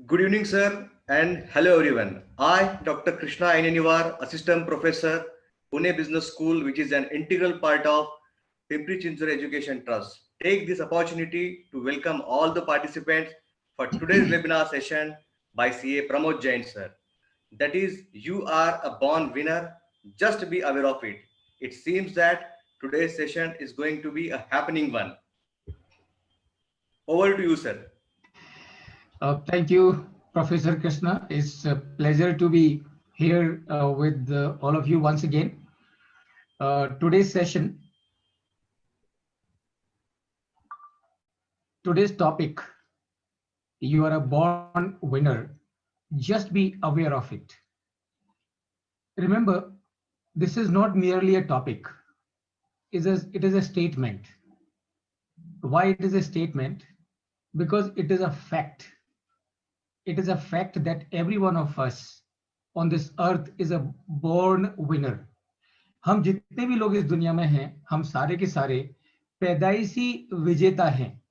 Good evening, sir, and hello, everyone. I, Dr. Krishna Ainanivar, Assistant Professor, Pune Business School, which is an integral part of Pimpri Chinchur Education Trust, take this opportunity to welcome all the participants for today's webinar session by CA Pramod Jain, sir. That is, you are a born winner. Just be aware of it. It seems that today's session is going to be a happening one. Over to you, sir. Thank you, Professor Krishna. It's a pleasure to be here with all of you once again. Today's topic, you are a born winner. Just be aware of it. Remember, this is not merely a topic. It is a statement. Why it is a statement? Because it is a fact. It is a fact that every one of us on this earth is a born winner. हम जितने भी लोग इस दुनिया में हैं, हम सारे के सारे पैदाइशी विजेता हैं।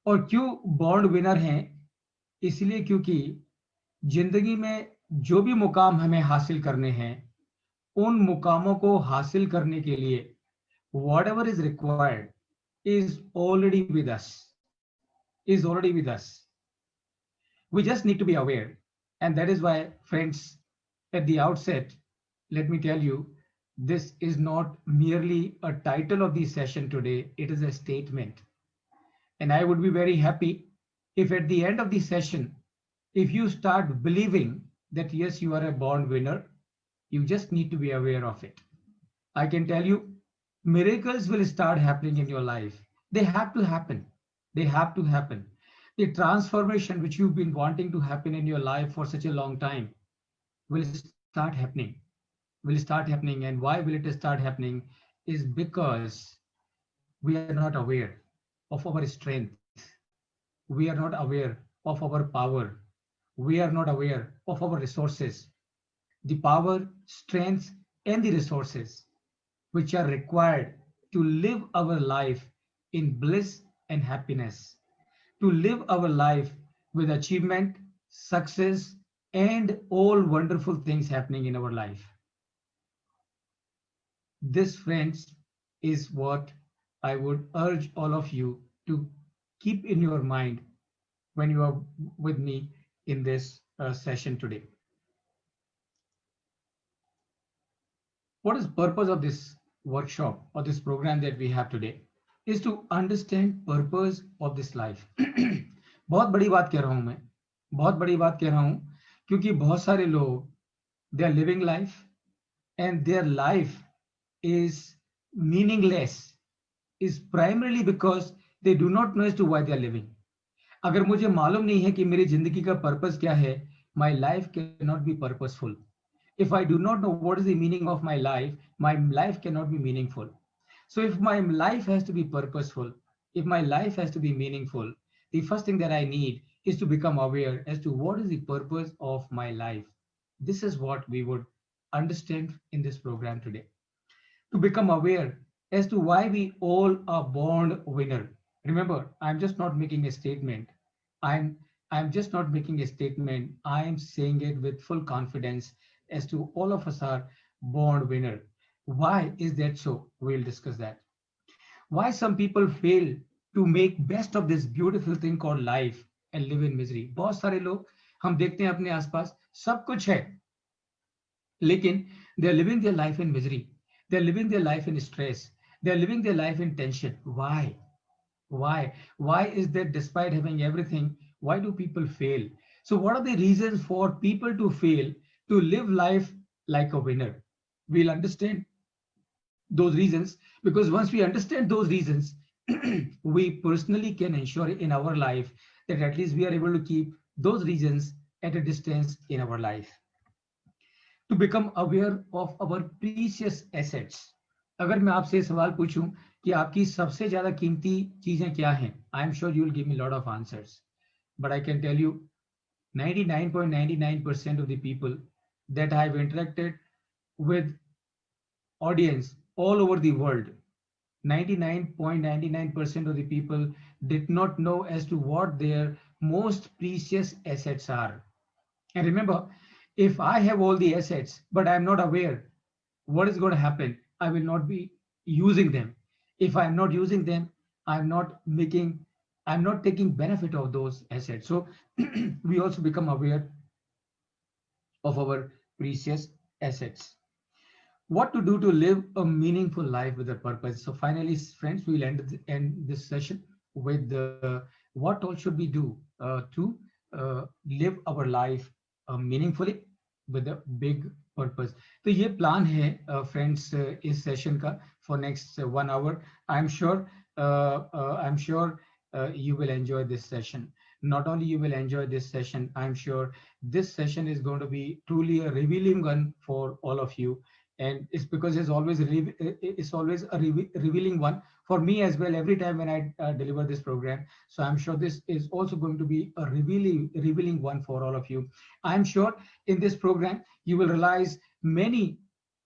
और क्यों बॉर्न विनर हैं? इसलिए क्योंकि जिंदगी में जो भी मुकाम हमें हासिल करने हैं, उन मुकामों को हासिल करने के लिए whatever is required is already with us. We just need to be aware. And that is why, friends, at the outset, let me tell you, this is not merely a title of the session today, it is a statement. And I would be very happy if at the end of the session, if you start believing that yes, you are a born winner, you just need to be aware of it. I can tell you, miracles will start happening in your life. They have to happen. They have to happen. The transformation which you've been wanting to happen in your life for such a long time will start happening. And why will it start happening is because we are not aware of our strength. We are not aware of our power. We are not aware of our resources. The power, strength, and the resources which are required to live our life in bliss and happiness, to live our life with achievement, success, and all wonderful things happening in our life. This, friends, is what I would urge all of you to keep in your mind when you are with me in this session today. What is the purpose of this workshop or this program that we have today? Is to understand purpose of this life. बहुत बड़ी बात कह रहा हूं मैं, बहुत बड़ी बात कह रहा हूं क्योंकि बहुत सारे लोग they are living life and their life is meaningless is primarily because they do not know as to why they are living. अगर मुझे मालूम नहीं है कि मेरी जिंदगी का पर्पस क्या है, my life cannot be purposeful. If I do not know what is the meaning of my life cannot be meaningful. So if my life has to be purposeful, if my life has to be meaningful, the first thing that I need is to become aware as to what is the purpose of my life. This is what we would understand in this program today. To become aware as to why we all are born winner. Remember, I'm just not making a statement. I'm just not making a statement. I am saying it with full confidence as to all of us are born winner. Why is that so? We'll discuss that. Why some people fail to make best of this beautiful thing called life and live in misery. बहुत सारे लोग हम देखते हैं अपने आसपास सब कुछ है, लेकिन they are living their life in misery. They are living their life in stress. They are living their life in tension. Why? Why is that despite having everything, why do people fail? So what are the reasons for people to fail to live life like a winner? We'll understand those reasons, because once we understand those reasons, we personally can ensure in our life that at least we are able to keep those reasons at a distance in our life. To become aware of our precious assets. अगर मैं आपसे सवाल पूछूं कि आपकी सबसे ज्यादा कीमती चीजें क्या हैं, I am sure you will give me lot of answers, but I can tell you 99.99% of the people that I have interacted with audience all over the world, 99.99% of the people did not know as to what their most precious assets are. And remember, if I have all the assets, but I'm not aware what is going to happen, I will not be using them. If I'm not using them, I'm not making, I'm not taking benefit of those assets. So we also become aware of our precious assets. What to do to live a meaningful life with a purpose. So finally, friends, we'll end this session with what all should we do to live our life meaningfully with a big purpose. तो ये plan है friends इस session का for next 1 hour. I'm sure I'm sure you will enjoy this session. Not only you will enjoy this session, I'm sure this session is going to be truly a revealing one for all of you, and it's because it's always a revealing one for me as well every time when I deliver this program. So I'm sure this is also going to be a revealing one for all of you. I'm sure in this program you will realize many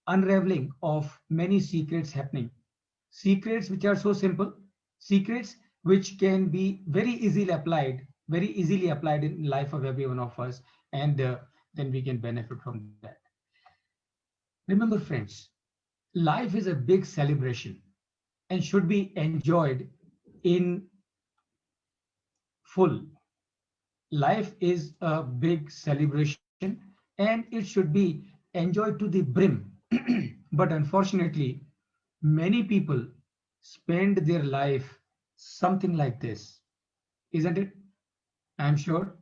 unraveling of many secrets happening, secrets which are so simple, secrets which can be very easily applied in life of every one of us, and then we can benefit from that. Remember, friends, life is a big celebration and should be enjoyed in full. Life is a big celebration and it should be enjoyed to the brim. But unfortunately, many people spend their life something like this, isn't it? I'm sure,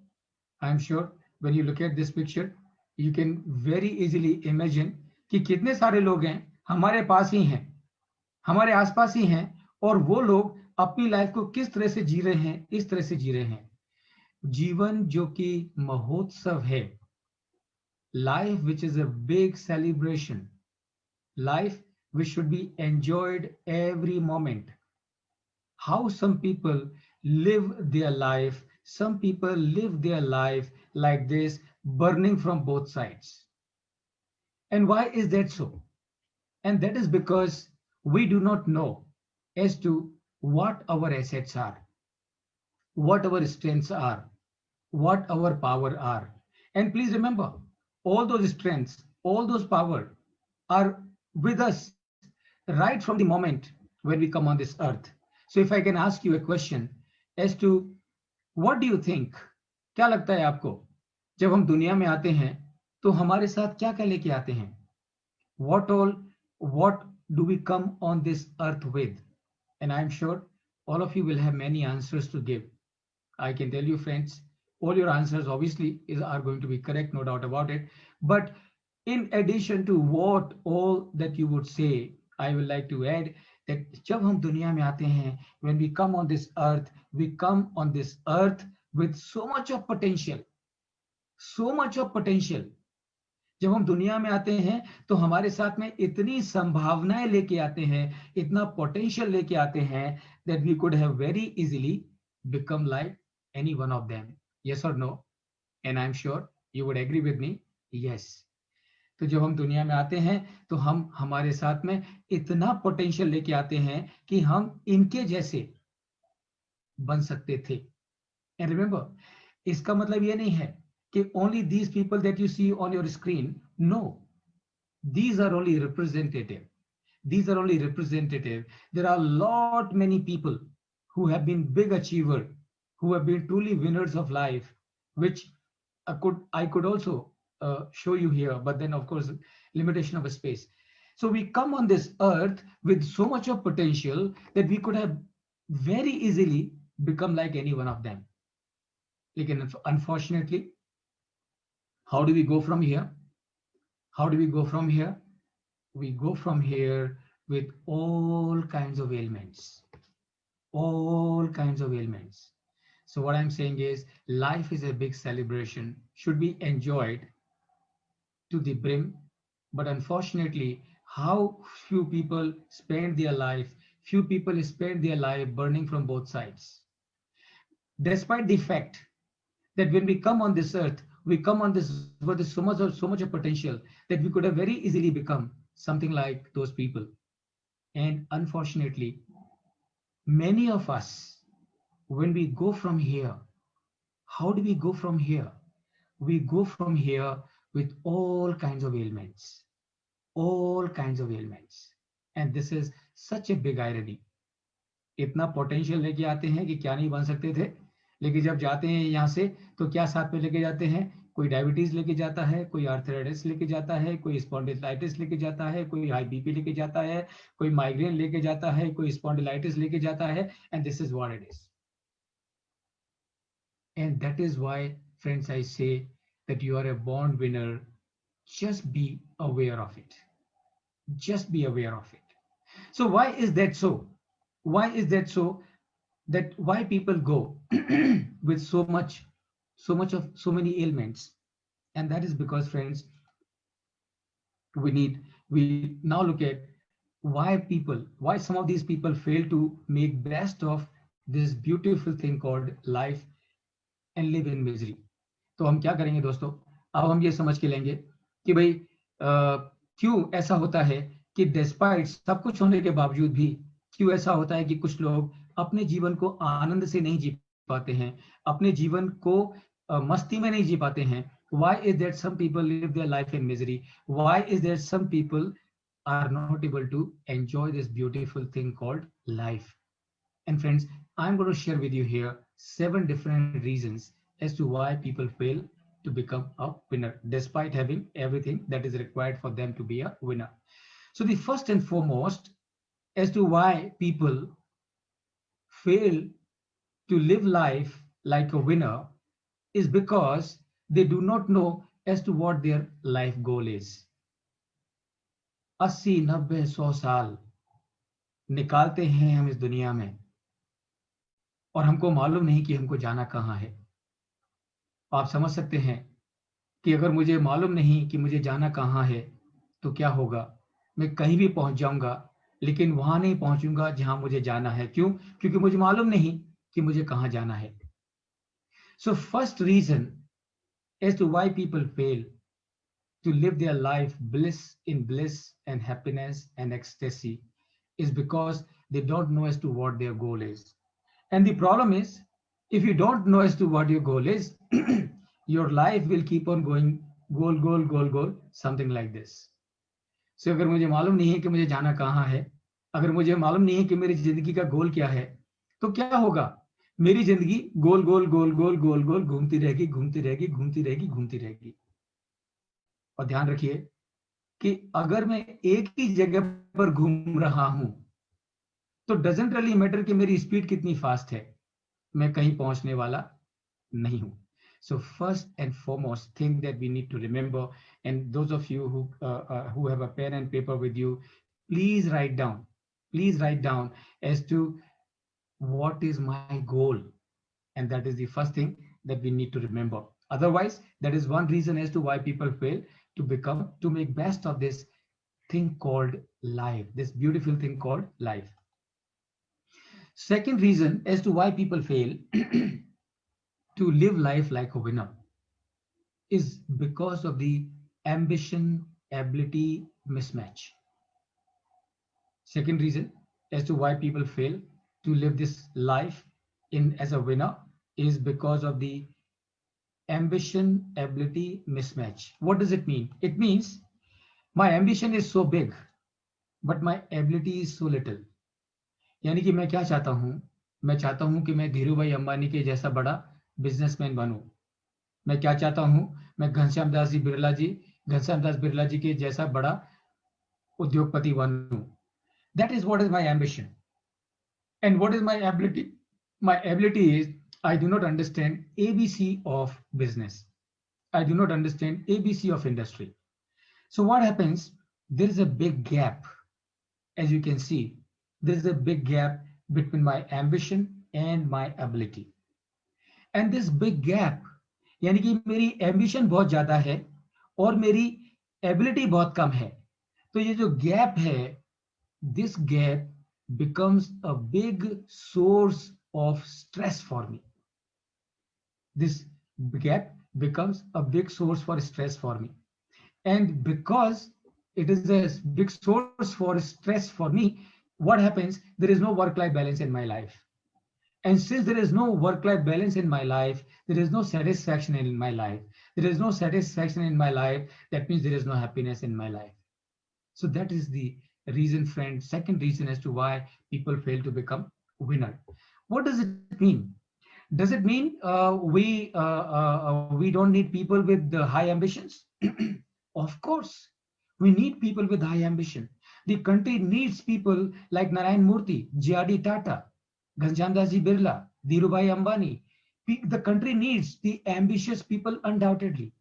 I'm sure when you look at this picture, you can very easily imagine कि कितने सारे लोग हैं हमारे पास ही हैं, हमारे आसपास ही हैं, और वो लोग अपनी लाइफ को किस तरह से जी रहे हैं, इस तरह से जी रहे हैं। जीवन जो कि महोत्सव है, life which is a big celebration, life which should be enjoyed every moment. How some people live their life, some people live their life like this, burning from both sides. And why is that so? And that is because we do not know as to what our assets are, what our strengths are, what our power are. And please remember, all those strengths, all those power are with us right from the moment when we come on this earth. So if I can ask you a question as to what do you think, क्या लगता है आपको, जब हम दुनिया में आते हैं तो हमारे साथ क्या क्या लेके आते हैं? What do we come on this earth with? And I'm sure all of you will have many answers to give. I can tell you, friends, all your answers obviously are going to be correct, no doubt about it. But in addition to what all that you would say, I would like to add that जब हम दुनिया में आते हैं, when we come on this earth, we come on this earth with so much of potential, so much of potential. जब हम दुनिया में आते हैं तो हमारे साथ में इतनी संभावनाएं लेके आते हैं, इतना पोटेंशियल लेके आते हैं that we could have very easily become like any one of them. Yes or no? And I'm sure you would agree with me. Yes. तो जब हम दुनिया में आते हैं तो हम हमारे साथ में इतना पोटेंशियल लेके आते हैं कि हम इनके जैसे बन सकते थे. And remember, इसका मतलब ये नहीं है कि only these people that you see on your screen. No, these are only representative. These are only representative. There are a lot many people who have been big achiever, who have been truly winners of life, which I could also show you here, but then of course limitation of a space. So we come on this earth with so much of potential that we could have very easily become like any one of them. Unfortunately, how do we go from here? How do we go from here? We go from here with all kinds of ailments. All kinds of ailments. So what I'm saying is life is a big celebration, should be enjoyed to the brim. But unfortunately, how few people spend their life burning from both sides. Despite the fact that when we come on this earth, we come on this with so much of potential that we could have very easily become something like those people. And unfortunately, many of us, when we go from here, how do we go from here? We go from here with all kinds of ailments, all kinds of ailments. And this is such a big irony. इतना potential लेके आते हैं कि क्या नहीं बन सकते थे, लेकिन जब जाते हैं यहाँ से तो क्या साथ में लेके जाते हैं? कोई डायबिटीज लेके जाता है, कोई आर्थराइटिस लेके जाता है, कोई स्पॉन्डिलाइटिस लेके जाता है, कोई हाई बीपी लेके जाता है, कोई माइग्रेन लेके जाता है, कोई स्पॉन्डिलाइटिस लेके जाता है, and this is what it is. And that is why, friends, I say that you are a born winner. Just be aware of it. Just be aware of it. So why is that so? Why is that so? That why people go with so many ailments? And that is because, friends, we now look at why some of these people fail to make best of this beautiful thing called life and live in misery. तो हम क्या करेंगे दोस्तों? अब हम ये समझ के लेंगे कि भाई क्यों ऐसा होता है कि डिस्पाइट सब कुछ होने के बावजूद भी क्यों ऐसा होता है कि कुछ लोग अपने जीवन को आनंद से नहीं जी पाते हैं, अपने जीवन को मस्ती में नहीं जी पाते हैं. Why is that some people live their life in misery? Why is that some people are not able to enjoy this beautiful thing called life? And friends, I'm going to share with you here 7 different reasons as to why people fail to become a winner despite having everything that is required for them to be a winner. So the first and foremost as to why people fail to live life like a winner is because they do not know as to what their life goal is. 80, 90, 100 साल निकालते हैं हम इस दुनिया में और हमको मालूम नहीं कि हमको जाना कहाँ है. आप समझ सकते हैं कि अगर मुझे मालूम नहीं कि मुझे जाना कहाँ है तो क्या होगा? मैं कहीं भी पहुंच जाऊंगा लेकिन वहां नहीं पहुंचूंगा जहां मुझे जाना है. क्यों? क्योंकि मुझे मालूम नहीं कि मुझे कहाँ जाना है. So first reason as to why people fail to live their life in bliss and happiness and ecstasy is because they don't know as to what their goal is. And the problem is, if you don't know as to what your goal is, your life will keep on going goal, goal, goal, goal, something like this. So अगर मुझे मालूम नहीं है कि मुझे जाना कहाँ है, अगर मुझे मालूम नहीं है कि मेरी जिंदगी का गोल क्या है, तो क्या होगा? मेरी जिंदगी गोल गोल गोल गोल गोल गोल घूमती रहेगी, घूमती रहेगी, घूमती रहेगी, घूमती रहेगी. और ध्यान रखिए कि अगर मैं एक ही जगह पर घूम रहा हूं तो डजंट रियली मैटर कि मेरी स्पीड कितनी फास्ट है, मैं कहीं पहुंचने वाला नहीं हूं. So first and foremost thing that we need to remember, and those of you who have a pen and paper with you, please write down as to what is my goal, and that is the first thing that we need to remember. Otherwise, that is one reason as to why people fail to make best of this thing called life, this beautiful thing called life. Second reason as to why people fail to live life like a winner is because of the ambition ability mismatch. Second reason as to why people fail to live this life as a winner is because of the ambition ability mismatch. What does it mean? It means my ambition is so big but my ability is so little. यानी कि मैं क्या चाहता हूं? मैं चाहता हूं कि मैं धीरूभाई अंबानी के जैसा बड़ा बिजनेसमैन बनूं. मैं क्या चाहता हूं? मैं घनश्याम दास बिरला जी के जैसा बड़ा उद्योगपति बनूं. That is what is my ambition. And what is my ability? My ability is I do not understand ABC of business. I do not understand ABC of industry. So what happens? There is a big gap. As you can see, there is a big gap between my ambition and my ability. And this big gap, यानी कि मेरी ambition बहुत ज्यादा है और मेरी ability बहुत कम है. तो ये जो gap है, this gap becomes a big source of stress for me. This gap becomes a big source for stress for me. And because it is a big source for stress for me, what happens? There is no work-life balance in my life. And since there is no work-life balance in my life, there is no satisfaction in my life. There is no satisfaction in my life. That means there is no happiness in my life. So that is the reason, friend. Second reason as to why people fail to become winner. What does it mean? Does it mean we don't need people with high ambitions? Of course, we need people with high ambition. The country needs people like Narayan Murthy, J.R.D. Tata, Ghanshyam Das ji Birla, Dhirubhai Ambani. The country needs the ambitious people undoubtedly.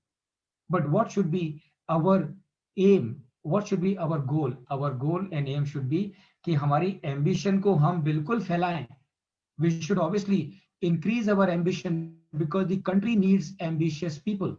But what should be our aim? What should be our goal? Our goal and aim should be कि हमारी ambition को हम बिल्कुल फैलाएं. We should obviously increase our ambition because the country needs ambitious people.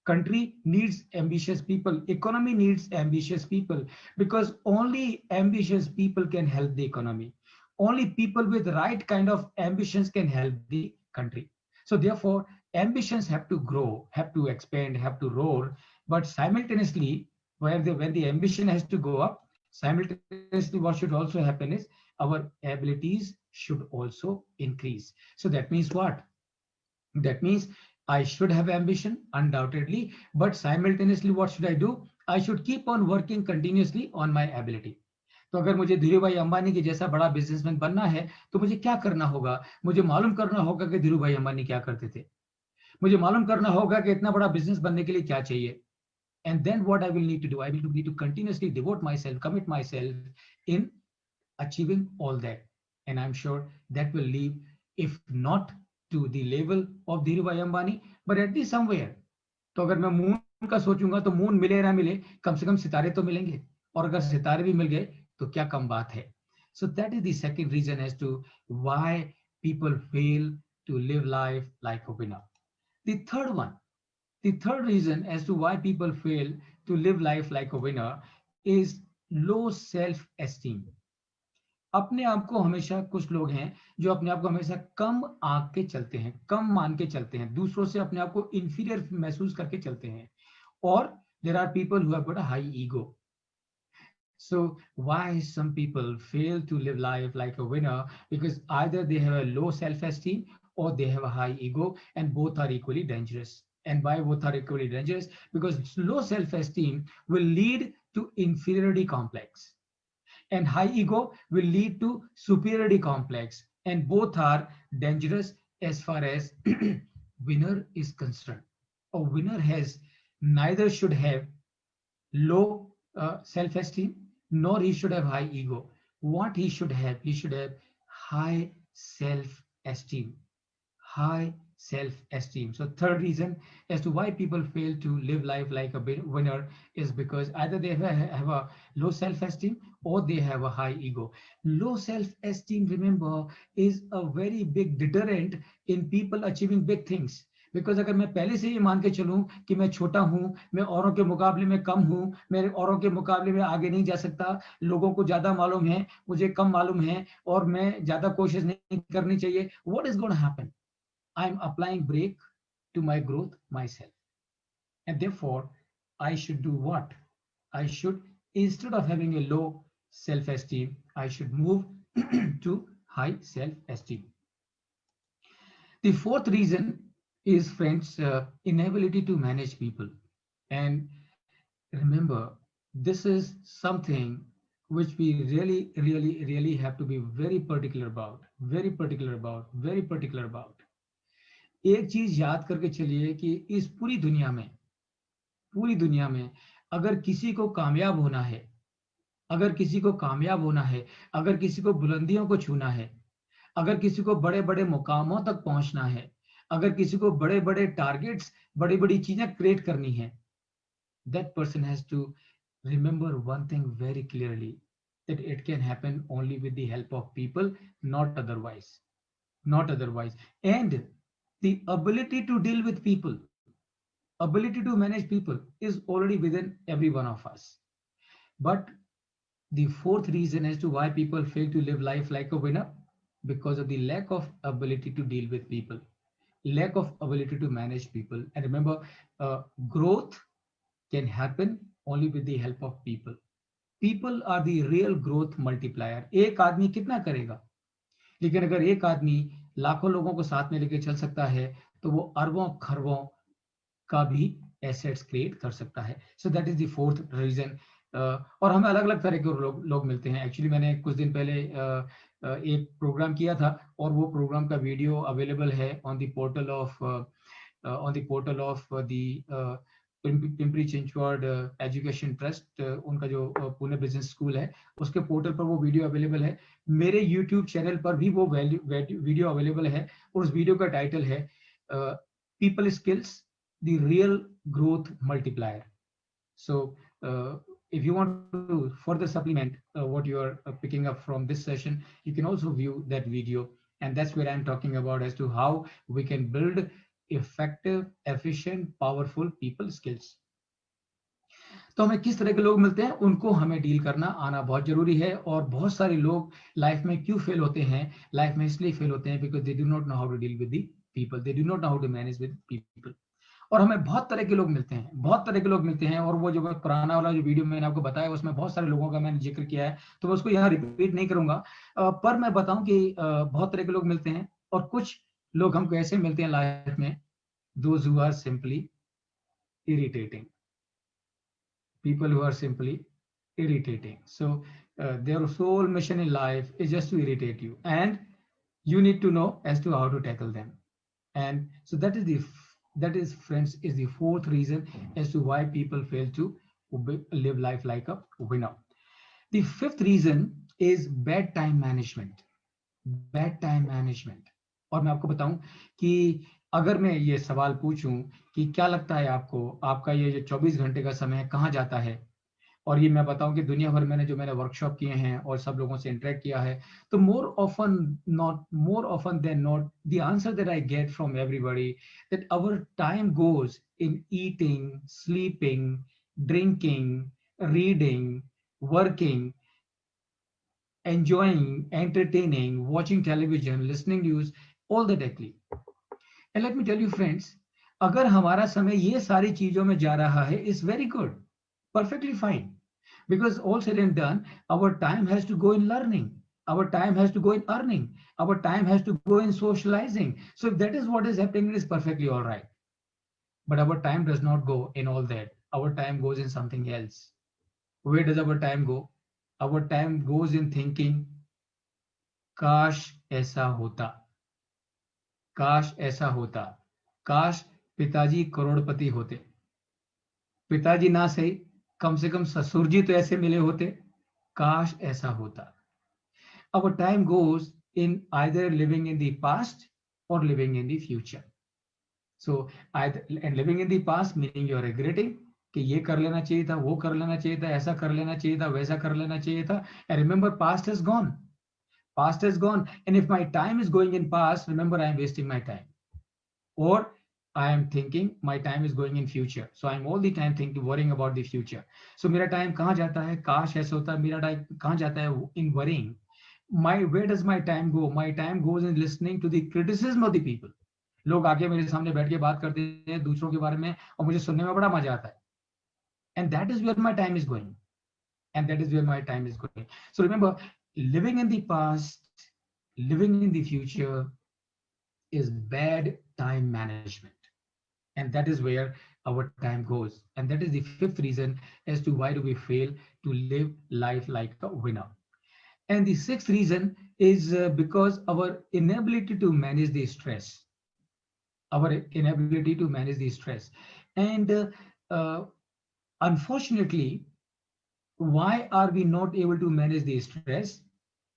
Country needs ambitious people. Economy needs ambitious people because only ambitious people can help the economy. Only people with the right kind of ambitions can help the country. So therefore, ambitions have to grow, have to expand, have to roar, but simultaneously, when the ambition has to go up, simultaneously what should also happen is our abilities should also increase. So that means what? That means I should have ambition, undoubtedly, but simultaneously what should I do? I should keep on working continuously on my ability. तो अगर मुझे धीरूभाई अंबानी के जैसा बड़ा businessman बनना है तो मुझे क्या करना होगा? मुझे मालूम करना होगा कि धीरूभाई अंबानी क्या करते थे. मुझे मालूम करना होगा कि इतना बड़ा बिजनेस बनने के लिए क्या चाहिए. And then what I will need to do? I will need to continuously devote myself, commit myself in achieving all that. And I'm sure that will lead, if not to the level of Dhirubhai Ambani, but at least somewhere. तो अगर मैं moon का सोचूंगा तो moon मिले ना मिले, कम से कम सितारे तो मिलेंगे. और अगर सितारे भी मिल गए तो क्या कम बात है. So that is the second reason as to why people fail to live life like a winner. The third reason as to why people fail to live life like a winner is low self-esteem. अपने आप को हमेशा, कुछ लोग हैं जो अपने आप को हमेशा कम आंक के चलते हैं, कम मान के चलते हैं, दूसरों से अपने आप को इंफीरियर महसूस करके चलते हैं. और there are people who have got a high ego. So why some people fail to live life like a winner? Because either they have a low self-esteem or they have a high ego, and both are equally dangerous. And why both are equally dangerous? Because low self-esteem will lead to inferiority complex, and high ego will lead to superiority complex, and both are dangerous as far as winner is concerned. A winner has neither should have low self-esteem nor he should have high ego. What he should have high self-esteem. High self-esteem. So third reason as to why people fail to live life like a winner is because either they have a low self-esteem or they have a high ego. Low self-esteem, remember, is a very big deterrent in people achieving big things. Because अगर मैं पहले से ये मान के चलूं कि मैं छोटा हूं, मैं औरों के मुकाबले में कम हूं, मैं औरों के मुकाबले में आगे नहीं जा सकता, लोगों को ज्यादा मालूम है, मुझे कम मालूम है और मैं ज्यादा कोशिश नहीं करनी चाहिए, what is going to happen? I am applying brake to my growth myself. And therefore I should do what? I should, instead of having a low self-esteem, I should move to high self-esteem. The fourth reason is, friends, inability to manage people. And remember, this is something which we really have to be very particular about. एक चीज याद करके चलिए कि इस पूरी दुनिया में अगर किसी को कामयाब होना है, अगर किसी को बुलंदियों को छूना है, अगर किसी को बड़े बड़े मुकामों तक पहुंचना है, अगर किसी को बड़े बड़े टारगेट्स, बड़ी बड़ी चीजें क्रिएट करनी है, that person has to remember one thing very clearly, that it can happen only with the help of people, not otherwise. And the ability to deal with people, ability to manage people is already within every one of us. But the fourth reason as to why people fail to live life like a winner, because of the lack of ability to deal with people, lack of ability to manage people. And remember, growth can happen only with the help of people. People are the real growth multiplier. एक आदमी कितना करेगा, लेकिन अगर एक आदमी लाखों लोगों को साथ में लेके चल सकता है, तो वो अरबों खरबों का भी एसेट्स क्रिएट कर सकता है. So that is the fourth reason. और हमें अलग अलग तरह के लोग मिलते हैं. एक्चुअली मैंने कुछ दिन पहले एक प्रोग्राम किया था, और वो प्रोग्राम का वीडियो अवेलेबल है on the portal of the Pimpri Chinchwad education trust. उनका जो पुणे बिजनेस स्कूल है, उसके पोर्टल पर वो वीडियो अवेलेबल है. मेरे यूट्यूब चैनल पर भी वो वीडियो अवेलेबल है, और उस वीडियो का टाइटल है people skills the real growth multiplier. So if you want to further supplement what you are picking up from this session, you can also view that video, and that's where I'm talking about as to how we can build effective, efficient, powerful people skills. तो हमें किस तरह के लोग मिलते हैं, उनको हमें डील करना आना बहुत जरूरी है. और बहुत सारे लोग लाइफ में क्यों फेल होते हैं, लाइफ में इसलिए फेल होते हैं because they do not know how to deal with the people, they do not know how to manage with people. और हमें बहुत तरह के लोग मिलते हैं, बहुत तरह के लोग मिलते हैं. और वो जो पुराना वाला जो वीडियो मैंने आपको बताया, उसमें बहुत सारे लोगों का मैंने जिक्र किया है, तो मैं उसको यहाँ रिपीट नहीं करूंगा. पर मैं बताऊं कि बहुत तरह के लोग मिलते हैं, और कुछ लोग हमको ऐसे मिलते हैं लाइफ में, those who are simply irritating, people who are simply irritating. So their sole mission in life is just to irritate you, and you need to know as to how to tackle them. And so that is friends is the fourth reason as to why people fail to live life like a winner. The fifth reason is bad time management. Bad time management. और मैं आपको बताऊं कि अगर मैं ये सवाल पूछूं कि क्या लगता है आपको, आपका ये जो 24 घंटे का समय कहाँ जाता है, और ये मैं बताऊं कि दुनिया भर मैंने वर्कशॉप किए हैं और सब लोगों से इंटरेक्ट किया है, तो more often than not the answer that I get from everybody that our time goes in eating, sleeping, drinking, reading, working, enjoying, entertaining, watching television, listening news, all that actually. And let me tell you friends, अगर हमारा समय ये सारी चीजों में जा रहा है, is very good, perfectly fine, because all said and done, our time has to go in learning, our time has to go in earning, our time has to go in socializing. So if that is what is happening, it is perfectly all right. But our time does not go in all that. Our time goes in something else. Where does our time go? Our time goes in thinking, काश ऐसा होता, काश ऐसा होता, काश पिताजी करोड़पति होते, पिताजी ना सही, कम से कम ससुर जी तो ऐसे मिले होते, काश ऐसा होता. Our time goes in either living in the past or living in the future. So either, and living in the past meaning you are regretting कि ये कर लेना चाहिए था, वो कर लेना चाहिए था, ऐसा कर लेना चाहिए था, वैसा कर लेना चाहिए था. And remember, past is gone. Past is gone. And if my time is going in past, remember I am wasting my time. Or I am thinking my time is going in future. So I am all the time thinking, worrying about the future. So मेरा time कहाँ जाता है, काश ऐसा होता. मेरा time कहाँ जाता है, in worrying. Where does my time go? My time goes in listening to the criticism of the people. लोग आके मेरे सामने बैठ के बात करते हैं दूसरों के बारे में, और मुझे सुनने में बड़ा मजा आता है. And that is where my time is going. And that is where my time is going. So remember, living in the past, living in the future is bad time management. And that is where our time goes. And that is the fifth reason as to why do we fail to live life like a winner. And the sixth reason is because our inability to manage the stress. Our inability to manage the stress. And unfortunately, why are we not able to manage the stress?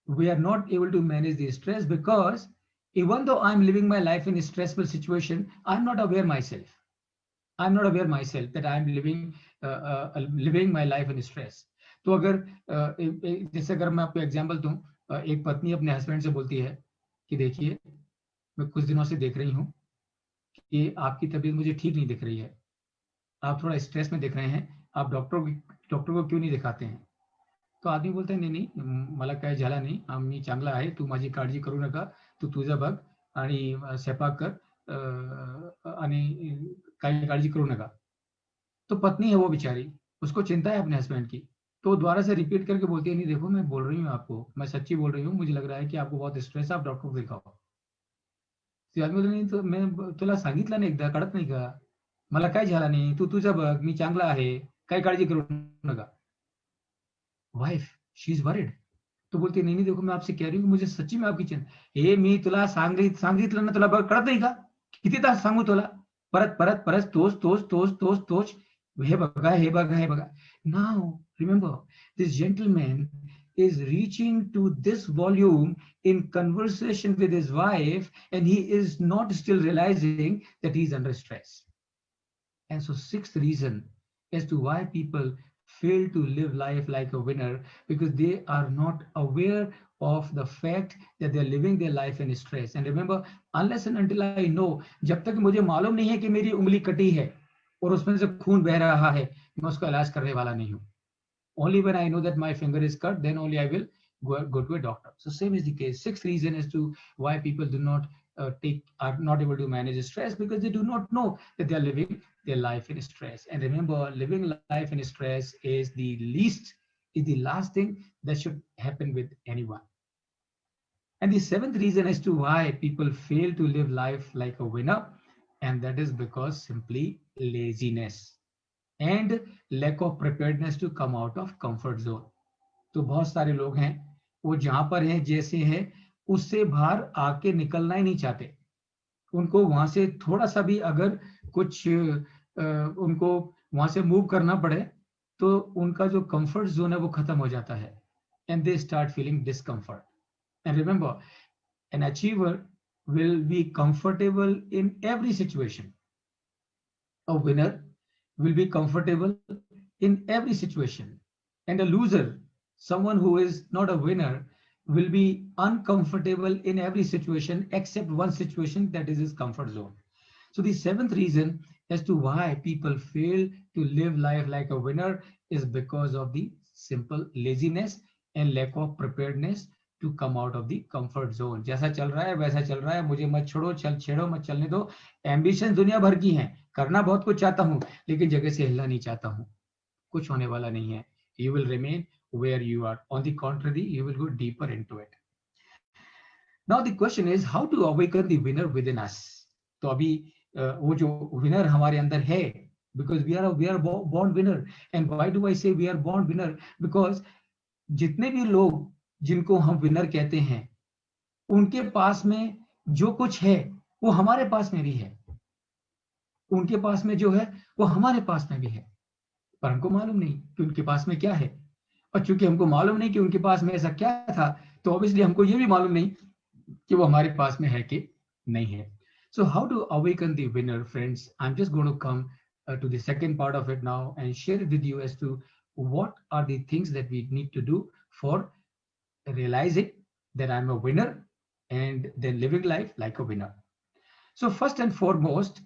We are not able to manage the stress because even though I'm living my life in a stressful situation, I'm not aware myself. I'm not aware myself that I'm living my life in stress. तो अगर जैसे अगर मैं आपको example दूं, एक पत्नी अपने हस्बैंड से बोलती है कि देखिए, मैं कुछ दिनों से देख रही हूँ कि आपकी तबीयत मुझे ठीक नहीं दिख रही है, आप थोड़ा स्ट्रेस में दिख रहे हैं, आप डॉक्टर को क्यों नहीं दिखाते हैं? तो आदमी बोलता है नाही मला काय झाला नाही, मी चांगला आहे, तू माझी काळजी करू नका, तू तुझं बघ आणि स्वयंपाक कर आणि काही काळजी करू नका. तो पत्नी है वो बेचारी, उसको चिंता है अपने हस्बैंड की, तो दोबारा से रिपीट करके बोलती है, नहीं देखो मैं बोल रही हूँ आपको, मैं सच्ची बोल रही हूँ, मुझे लग रहा है कि आपको बहुत स्ट्रेस है, आप डॉक्टर को दिखाओ. ती आदमी बोलतो, नाही मी तुला सांगितलं नाही एकदा, कळत नाही का? मला काय झालं नाही, तू तुझं बघ, मी चांगला आहे, काही काळजी करू नका. Wife, she is worried. तो बोलते, नहीं नहीं देखो मैं आपसे कह रही हूँ, मुझे सच्ची में आपकी चिंता. हे मी तुला सांगितलं ना, तुला बघ कळत नाही का? किती तास सांगू तुला? परत परत परत तोच. हे बघा, हे बघा, हे बघा. Now remember, this gentleman is reaching to this volume in conversation with his wife, and he is not still realizing that he is under stress. And so, sixth reason as to why people fail to live life like a winner, because they are not aware of the fact that they're living their life in stress. And remember, unless and until I know, जब तक मुझे मालूम नहीं है कि मेरी उंगली कटी है और उसमें से खून बह रहा है, मैं उसका इलाज करने वाला नहीं हूँ. Only when I know that my finger is cut, then only I will go to a doctor. So same is the case. Sixth reason as to why people do not are not able to manage stress, because they do not know that they are living their life in stress. And remember, living life in stress is the last thing that should happen with anyone. And the seventh reason as to why people fail to live life like a winner, and that is because simply laziness and lack of preparedness to come out of comfort zone. तो बहुत सारे लोग हैं, वो जहां पर हैं जैसे हैं उससे बाहर आके निकलना ही नहीं चाहते. उनको वहां से थोड़ा सा भी अगर कुछ उनको वहां से मूव करना पड़े तो उनका जो कंफर्ट जोन है वो खत्म हो जाता है, and they start feeling discomfort. And remember, an achiever will be comfortable in every situation. A winner will be comfortable in every situation. And a loser, someone who is not a winner, will be uncomfortable in every situation except one situation, that is his comfort zone. So the seventh reason as to why people fail to live life like a winner is because of the simple laziness and lack of preparedness to come out of the comfort zone. जैसा चल रहा है वैसा चल रहा है, मुझे मत छोड़ो, छेड़ो मत, चलने दो. एम्बिशन दुनिया भर की हैं, करना बहुत कुछ चाहता हूं, लेकिन जगह से हिलना नहीं चाहता हूं. कुछ होने वाला नहीं है. You will remain where you are. On the contrary, you will go deeper into it. Now the question is how to awaken the winner within us. तो अभी वो जो winner हमारे अंदर है, because we are born winner. And why do I say we are born winner? Because जितने भी लोग जिनको हम विनर कहते हैं, उनके पास में जो कुछ है वो हमारे पास में भी है. उनके पास में जो है वो हमारे पास में भी है, पर हमको मालूम नहीं कि उनके पास में क्या है. और चूंकि हमको मालूम नहीं कि उनके पास में ऐसा क्या था, तो ऑब्वियसली हमको ये भी मालूम नहीं कि वो हमारे पास में है कि नहीं है. So how to awaken the winner, friends? I'm just going to come to the second part of it now and share it with you as to what are the things that we need to do for realizing that I'm a winner and then living life like a winner. So first and foremost,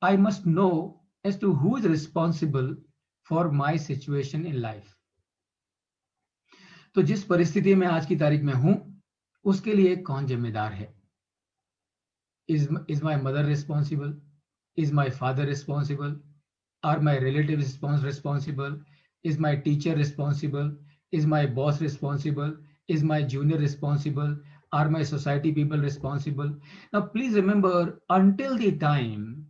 I must know as to who is responsible for my situation in life. तो जिस परिस्थिति में आज की तारीख में हूं, उसके लिए कौन जिम्मेदार है? Is my mother responsible? Is my father responsible? Are my relatives responsible? Is my teacher responsible? Is my boss responsible? Is my junior responsible? Are my society people responsible? Now, please remember, until the time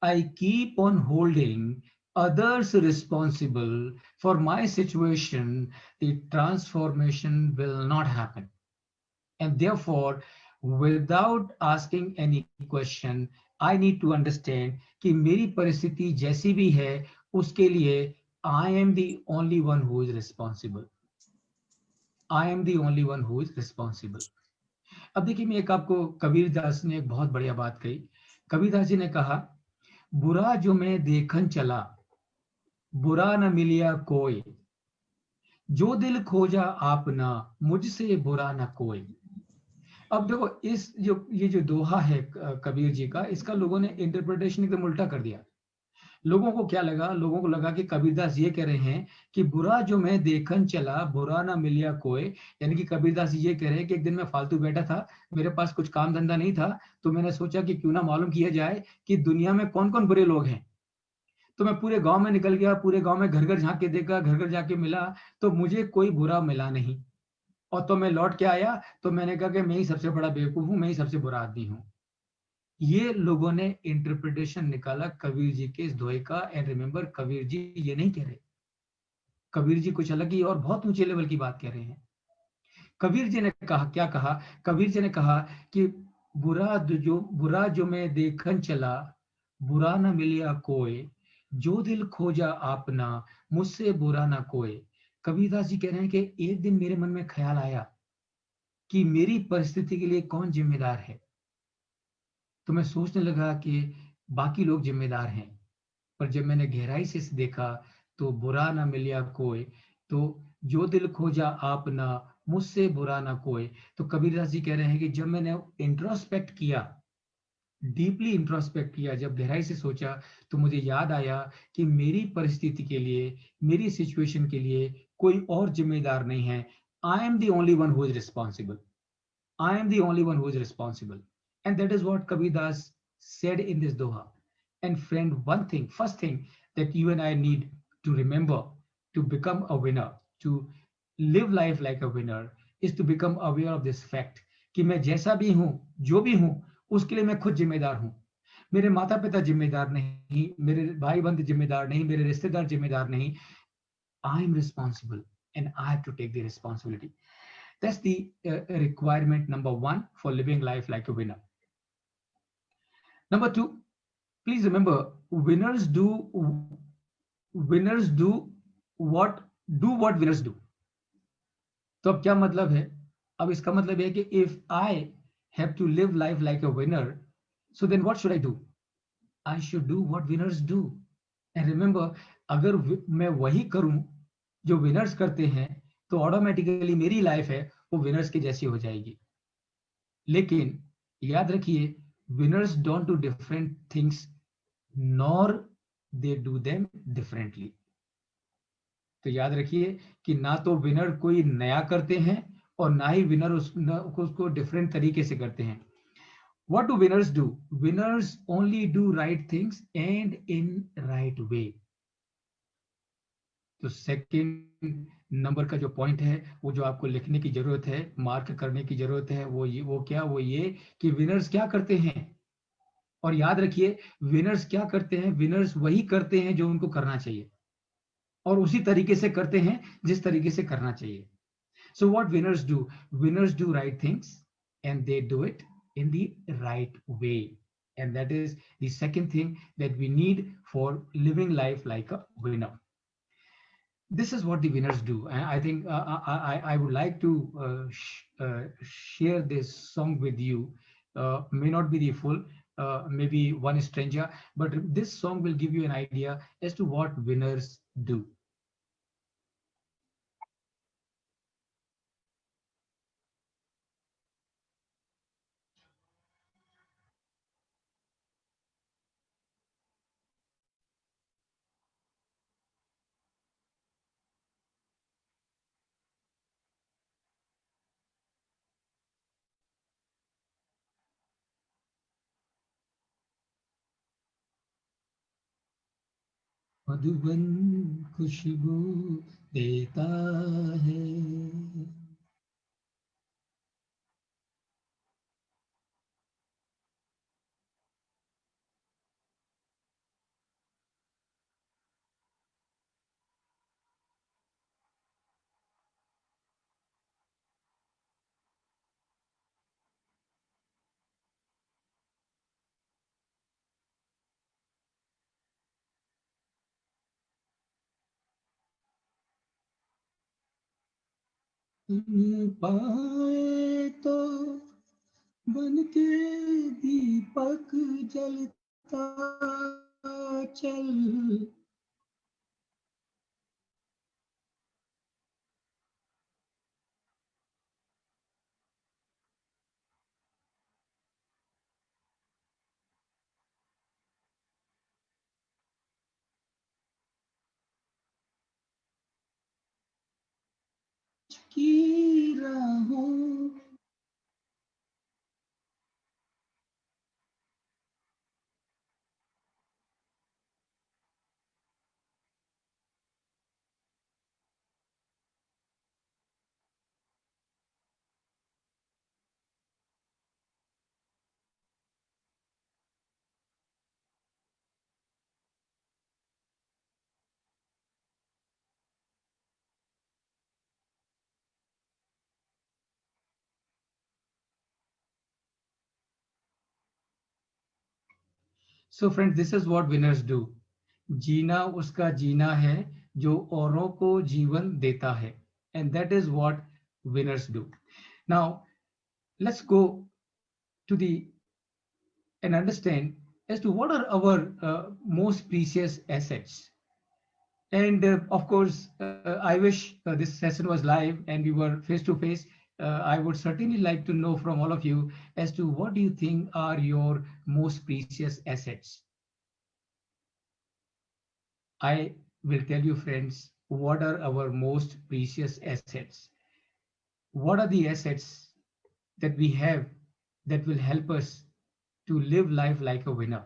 I keep on holding others responsible for my situation, the transformation will not happen. And therefore, without asking any question, I need to understand कि मेरी परिस्थिति जैसी भी है उसके लिए I am the only one who is responsible. I am the only one who is responsible. अब देखिए, मैं एक आपको कबीर दास ने एक बहुत बढ़िया बात कही. कबीर दास जी ने कहा, बुरा जो मैं देखन चला, बुरा न मिलिया कोई, जो दिल खोजा आपना, मुझसे बुरा न कोई. अब देखो, ये जो दोहा है कबीर जी का, इसका लोगों ने इंटरप्रिटेशन एकदम उल्टा कर दिया. लोगों को क्या लगा? लोगों को लगा कि कबीरदास ये कह रहे हैं कि बुरा जो मैं देखन चला, बुरा ना मिलिया कोई. यानी कि कबीरदास ये कह रहे हैं कि एक दिन मैं फालतू बैठा था, मेरे पास कुछ काम धंधा नहीं था, तो मैंने सोचा कि क्यों ना मालूम किया जाए कि दुनिया में कौन कौन बुरे लोग हैं. तो मैं पूरे गांव में निकल गया, पूरे गांव में घर घर झांक के देखा, घर घर जाके मिला, तो मुझे कोई बुरा मिला नहीं. और तो मैं लौट के आया तो मैंने कहा कि मैं ही सबसे बड़ा बेवकूफ हूं, मैं ही सबसे बुरा आदमी हूं. ये लोगों ने इंटरप्रिटेशन निकाला कबीर जी के इस दोहे का। एंड रिमेंबर, कबीर जी ये नहीं कह रहे, कबीर जी कुछ अलग ही और बहुत ऊंचे लेवल की बात कह रहे हैं। कबीर जी ने कहा, क्या कहा? कबीर जी ने कहा कि बुरा जो मैं देखन चला, बुरा न मिलिया कोई, जो दिल खोजा आपना, मुझसे बुरा ना कोई। कबीरदास जी कह रहे हैं कि एक दिन मेरे मन में ख्याल आया कि मेरी परिस्थिति के लिए कौन जिम्मेदार है। तो मैं सोचने लगा कि बाकी लोग जिम्मेदार हैं, पर जब मैंने गहराई से इसे देखा तो बुरा ना मिलिया कोई, तो जो दिल खोजा आपना, मुझसे बुरा ना कोई। तो कबीरदास जी कह रहे हैं कि जब मैंने इंट्रोस्पेक्ट किया, डीपली इंट्रोस्पेक्ट किया, जब गहराई से सोचा, तो मुझे याद आया कि मेरी परिस्थिति के लिए, मेरी सिचुएशन के लिए कोई और जिम्मेदार नहीं है। I am the only one who is responsible. I am the only one who is responsible. And that is what Kabir Das said in this Doha. And friend, one thing, first thing that you and I need to remember to become a winner, to live life like a winner, is to become aware of this fact कि मैं जैसा भी हूं, जो भी हूं, उसके लिए मैं खुद जिम्मेदार हूं। मेरे माता पिता जिम्मेदार नहीं, मेरे भाई बंधु जिम्मेदार नहीं, मेरे रिश्तेदार जिम्मेदार नहीं। I am responsible and I have to take the responsibility. That's the requirement number one for living life like a winner. Number two, please remember, winners do what winners do. तो अब क्या मतलब है? अब इसका मतलब है कि if I have to live life like a winner, so then what should I do? I should do what winners do. And remember, अगर मैं वही करूं जो विनर्स करते हैं, तो ऑटोमेटिकली मेरी लाइफ है वो विनर्स की जैसी हो जाएगी। लेकिन याद रखिए, winners don't do different things, nor they do them differently. तो याद रखिए कि ना तो विनर कोई नया करते हैं और ना ही विनर उसको डिफरेंट तरीके से करते हैं। What do winners do? Winners only do right things and in right way. तो सेकंड नंबर का जो पॉइंट है, वो जो आपको लिखने की जरूरत है, मार्क करने की जरूरत है, वो ये कि विनर्स क्या करते हैं। और याद रखिए, विनर्स क्या करते हैं? विनर्स वही करते हैं जो उनको करना चाहिए, और उसी तरीके से करते हैं जिस तरीके से करना चाहिए। So what winners do? Winners do right things and they do it in the right way, and that is the second thing that we need for living life like a winner. This is what the winners do, and I think I would like to share this song with you. May not be the full, maybe one stranger, but this song will give you an idea as to what winners do. Madhuban खुशबू देता है, तुम पाए तो बन के दीपक जलता चल। की राहों So friends, this is what winners do. जीना उसका जीना है जो औरों को जीवन देता है. And that is what winners do. Now, let's go to the and understand as to what are our most precious assets. And of course, I wish this session was live and we were face to face. I would certainly like to know from all of you as to what do you think are your most precious assets. I will tell you, friends, what are our most precious assets. What are the assets that we have that will help us to live life like a winner?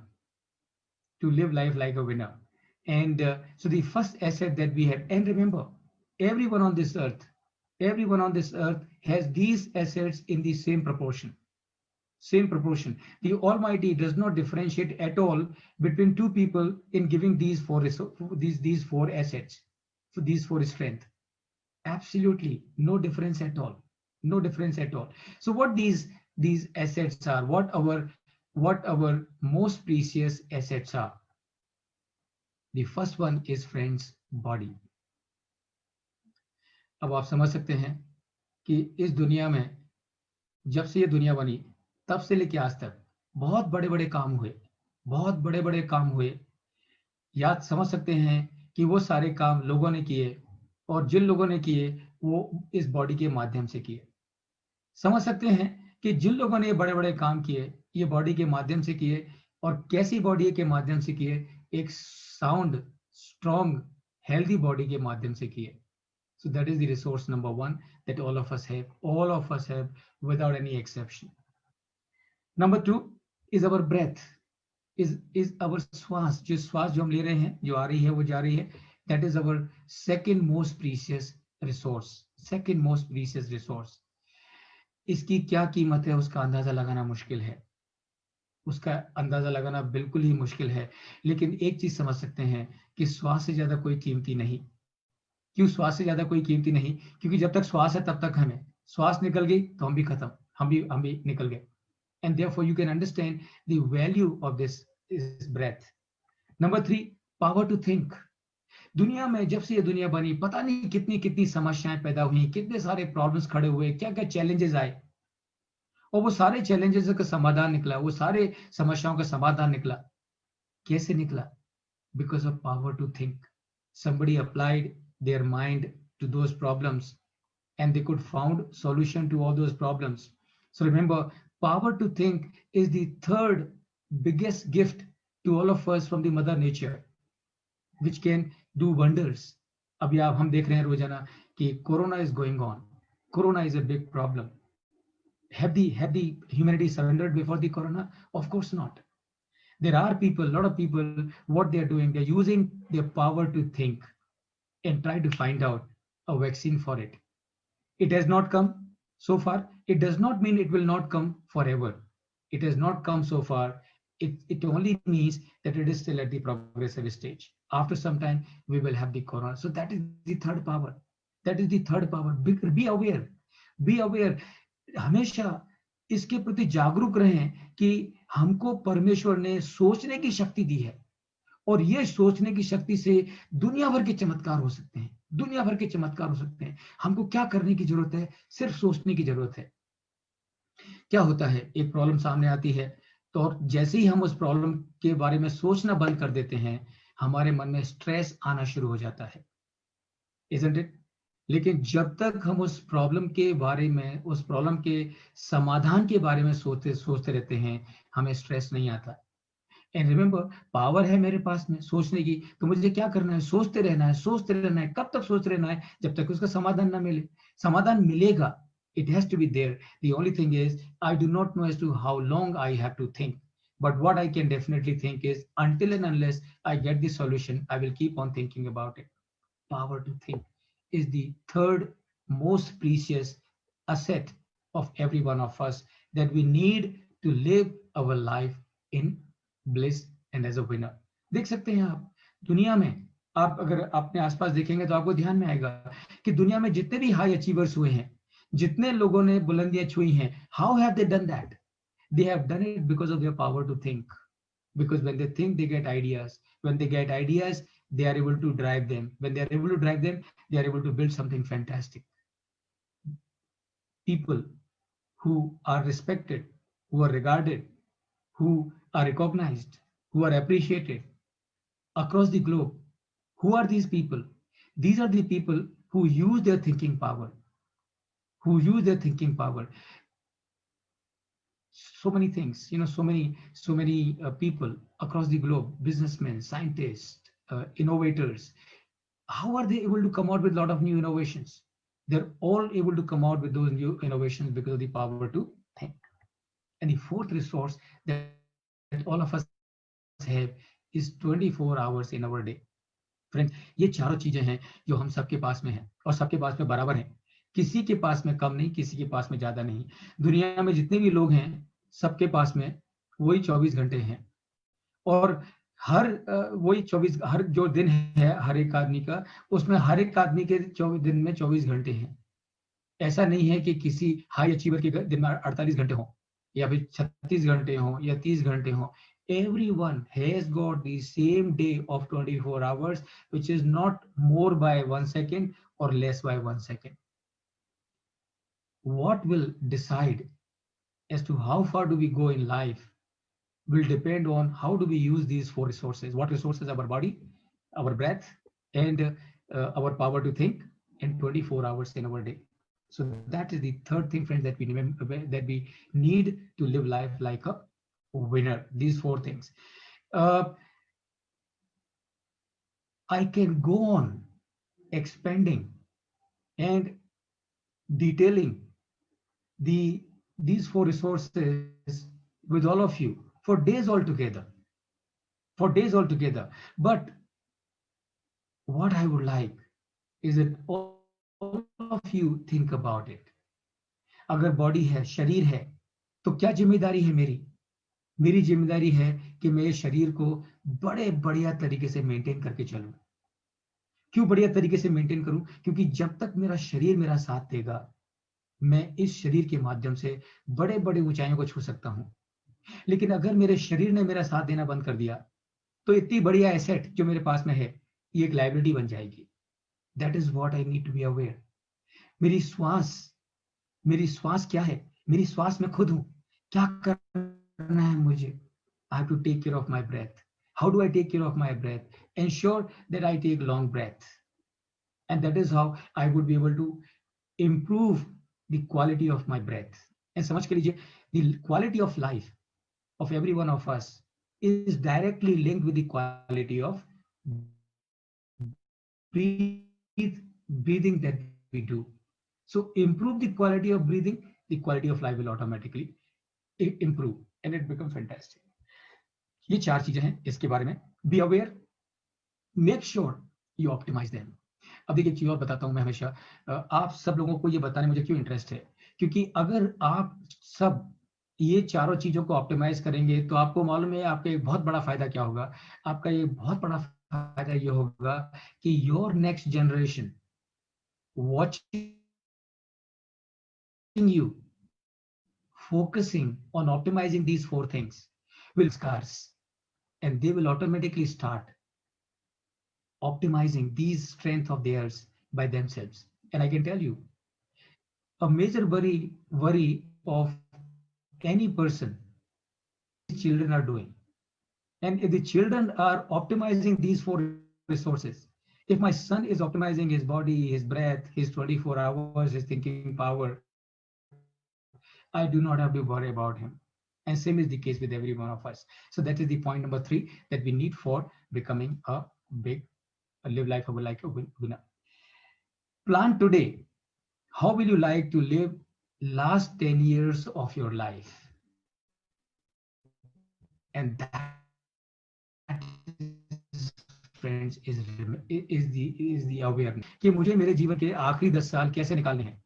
To live life like a winner. And so the first asset that we have, and remember, everyone on this earth has these assets in the same proportion. Same proportion. The Almighty does not differentiate at all between two people in giving these four assets, for these four strengths. Absolutely no difference at all. No difference at all. So what these assets are, what our most precious assets are. The first one is, friends, body. अब आप समझ सकते हैं कि इस दुनिया में जब से ये दुनिया बनी तब से लेके आज तक बहुत बड़े बड़े काम हुए. याद समझ सकते हैं कि वो सारे काम लोगों ने किए और जिन लोगों ने किए वो इस बॉडी के माध्यम से किए. समझ सकते हैं कि जिन लोगों ने बड़े बड़े काम किए ये बॉडी के माध्यम से किए, और कैसी बॉडी के माध्यम से किए? एक साउंड, स्ट्रॉन्ग, हेल्दी बॉडी के माध्यम से किए. So that is the resource number one that all of us have without any exception. Number two is our breath, is our श्वास. जो श्वास जो हम ले रहे हैं, जो आ रही है वो जा रही है, that is our second most precious resource. इसकी क्या कीमत है उसका अंदाजा लगाना मुश्किल है, बिल्कुल ही मुश्किल है. लेकिन एक चीज समझ सकते हैं कि श्वास से ज्यादा कोई कीमती नहीं. क्यों श्वास से ज्यादा कोई कीमती नहीं? क्योंकि जब तक श्वास है तब तक हमें, श्वास निकल गई तो हम भी खत्म, हम भी निकल गए. And therefore you can understand the value of this breath. Number 3, power to think. दुनिया में जब से ये दुनिया बनी पता नहीं कितनी समस्याएं पैदा हुई, कितने सारे प्रॉब्लम्स खड़े हुए, क्या चैलेंजेस आए, और वो सारे चैलेंजेस का समाधान निकला, वो सारे समस्याओं का समाधान निकला. कैसे निकला? Because of power to think. Somebody applied their mind to those problems and they could found solution to all those problems. So remember, power to think is the third biggest gift to all of us from the mother nature, which can do wonders. अभी आप हम देख रहे हैं रोजाना कि corona is going on. Corona is a big problem. Have the humanity surrendered before the corona? Of course not. There are people, a lot of people, what they are doing, they're using their power to think and try to find out a vaccine for it. It has not come so far. It does not mean it will not come forever. It has not come so far. It only means that it is still at the progressive stage. After some time, we will have the corona. So that is the third power. Be aware. Be aware. हमेशा इसके प्रति जागरूक रहें कि हमको परमेश्वर ने सोचने की शक्ति दी है, और ये सोचने की शक्ति से दुनिया भर के चमत्कार हो सकते हैं. हमको क्या करने की जरूरत है? सिर्फ सोचने की जरूरत है. क्या होता है, एक प्रॉब्लम सामने आती है तो जैसे ही हम उस प्रॉब्लम के बारे में सोचना बंद कर देते हैं, हमारे मन में स्ट्रेस आना शुरू हो जाता है, isn't it? लेकिन जब तक हम उस प्रॉब्लम के बारे में, उस प्रॉब्लम के समाधान के बारे में सोचते रहते हैं, हमें स्ट्रेस नहीं आता. एंड रिमेंबर, पावर है मेरे पास में सोचने की, तो मुझे क्या करना है? सोचते रहना है. कब तक सोचते रहना है? जब तक उसका समाधान ना मिले. समाधान मिलेगा. It has to be there. The only thing is, I do not know as to how long I have to think. But what I can definitely think is, until and unless I get the solution, I will keep on thinking about it. Power to think is the third most precious asset of every one of us that we need to live our life in bliss and as a winner. देख सकते हैं आप दुनिया में, आप अगर अपने आसपास देखेंगे तो आपको ध्यान में आएगा कि दुनिया में जितने भी हाई अचीवर्स हुए हैं, जितने लोगों ने बुलंदियां छुई हैं, how have they done that? They have done it because of their power to think. because when they think, they get ideas. When they get ideas, they are able to drive them. When they are able to drive them, they are able to build something fantastic. People who are respected, who are regarded, who are recognized, who are appreciated across the globe. Who are these people? These are the people who use their thinking power, who use their thinking power. So many things, so many people across the globe, businessmen, scientists, innovators. How are they able to come out with a lot of new innovations? They're all able to come out with those new innovations because of the power to think. And the fourth resource that all of us have is 24 hours in our day. Friends, ये चारों चीजें हैं जो हम सबके पास में हैं और सबके पास में बराबर हैं. किसी के पास में कम नहीं, किसी के पास में ज्यादा नहीं. दुनिया में जितने भी लोग हैं, सबके पास में वही 24 घंटे हैं. और हर वही 24, हर जो दिन है हर एक आदमी का, उसमें हर एक आदमी के 24 दिन में 24 घंटे हैं. ऐसा नहीं है कि किसी हाई अचीवर के दिन में 48 घंटे हों या फिर 36 घंटे हों या 30 घंटे हों. Everyone has got the same day of 24 hours, which is not more by 1 second or less by 1 second. What will decide as to how far do we go in life will depend on how do we use these four resources. What resources? Our body, our breath, and our power to think, and 24 hours in our day. So that is the third thing, friends, that we remember, that we need to live life like a winner. These four things. I can go on expanding and detailing these four resources with all of you for days altogether. But what I would like is that all of you think about it. अगर body है, शरीर है, तो क्या जिम्मेदारी है मेरी जिम्मेदारी है कि मैं इस शरीर को बड़े बढ़िया तरीके से मेंटेन करके चलूं. क्यों बढ़िया तरीके से मेंटेन करूं? क्योंकि जब तक मेरा शरीर मेरा साथ देगा, मैं इस शरीर के माध्यम से बड़े बड़े ऊंचाइयों को छू सकता हूं. लेकिन अगर मेरे शरीर ने मेरा साथ देना बंद कर दिया, तो इतनी बढ़िया एसेट जो मेरे पास में है, ये एक लायबिलिटी बन जाएगी. That is what I need to be aware. मेरी श्वास क्या है? मेरी श्वास मैं खुद हूं. क्या करना है मुझे? I have to take care of my breath. How do I take care of my breath? Ensure that I take long breath, and that is how I would be able to improve the quality of my breath. And समझ के लीजिए, the quality of life of every one of us is directly linked with the quality of breathing that we do. So improve the quality of breathing, the quality of life will automatically improve and it becomes fantastic. ये चार चीजें हैं इसके बारे में. Be aware, make sure you optimize them. अब देखिए, एक चीज और बताता हूं मैं हमेशा. आप सब लोगों को ये बताने मुझे क्यों इंटरेस्ट है, क्योंकि अगर आप सब ये चारों चीजों को ऑप्टिमाइज करेंगे तो आपको मालूम है आपका एक बहुत बड़ा फायदा क्या होगा. आपका ये बहुत बड़ा फायदा ये होगा कि your next generation watching you focusing on optimizing these four things will scars, and they will automatically start optimizing these strengths of theirs by themselves. And I can tell you, a major worry of any person, children are doing. And if the children are optimizing these four resources, if my son is optimizing his body, his breath, his 24 hours, his thinking power, I do not have to worry about him. And same is the case with every one of us. So that is the point number 3 that we need for becoming live life like a winner. Plan today. How will you like to live last 10 years of your life? And that, friends, is the awareness कि मुझे मेरे जीवन के आखिरी 10 साल कैसे निकालने हैं.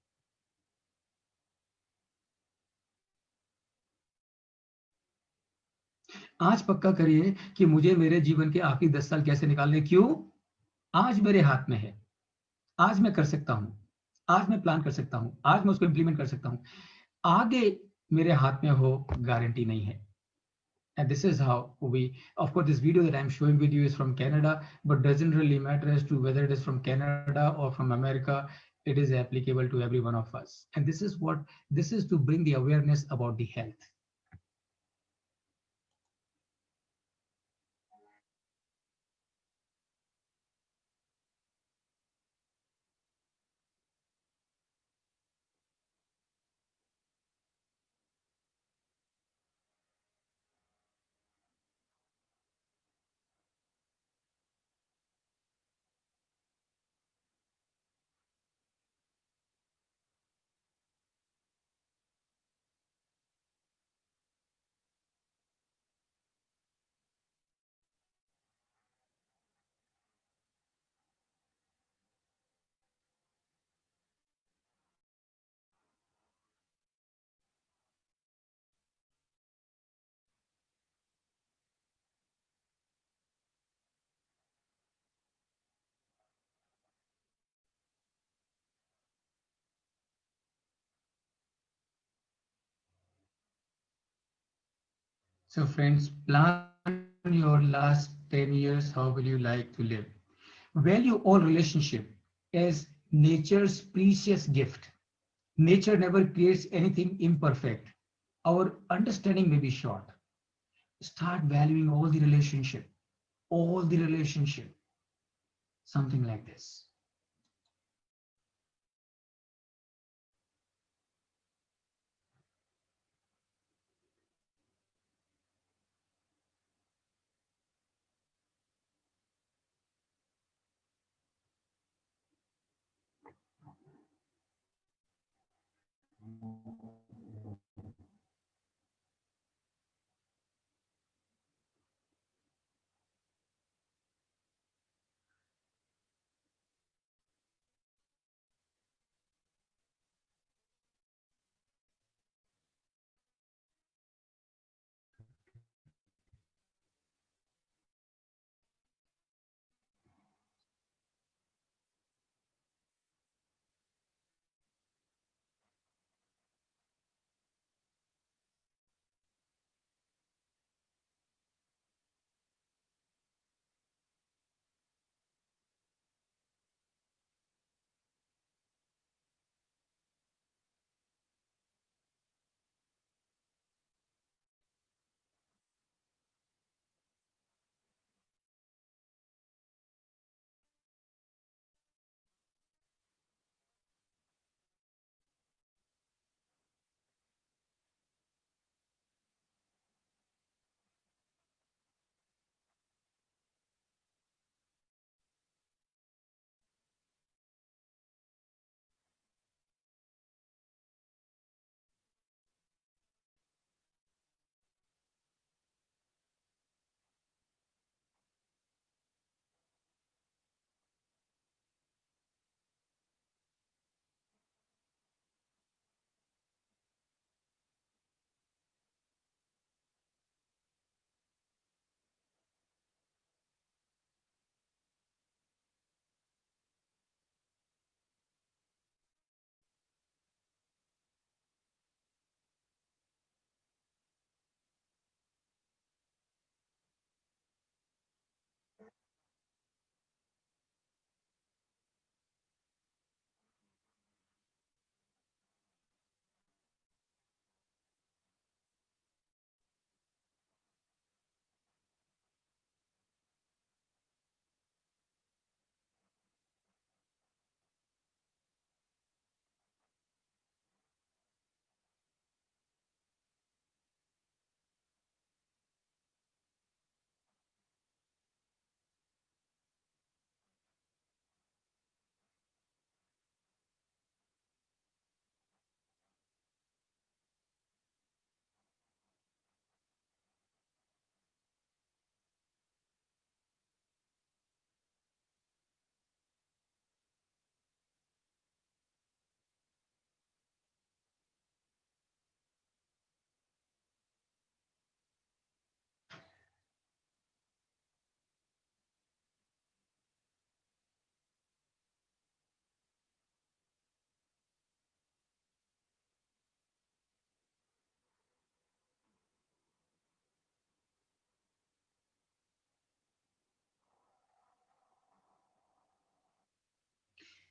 आज पक्का करिए कि मुझे मेरे जीवन के आखिरी 10 साल कैसे निकालने. क्यों? आज मेरे हाथ में है. आज मैं कर सकता हूं. आज मैं प्लान कर सकता हूं. आज मैं उसको इंप्लीमेंट कर सकता हूं. आगे मेरे हाथ में हो, गारंटी नहीं है. And this is how we, of course, this video that I'm showing with you is from Canada, but doesn't really matter as to whether it is from Canada or from America. It is applicable to every one of us. And this is to bring the awareness about the health. So friends, plan your last 10 years. How will you like to live? Value all relationship as nature's precious gift. Nature never creates anything imperfect. Our understanding may be short. Start valuing all the relationship, something like this.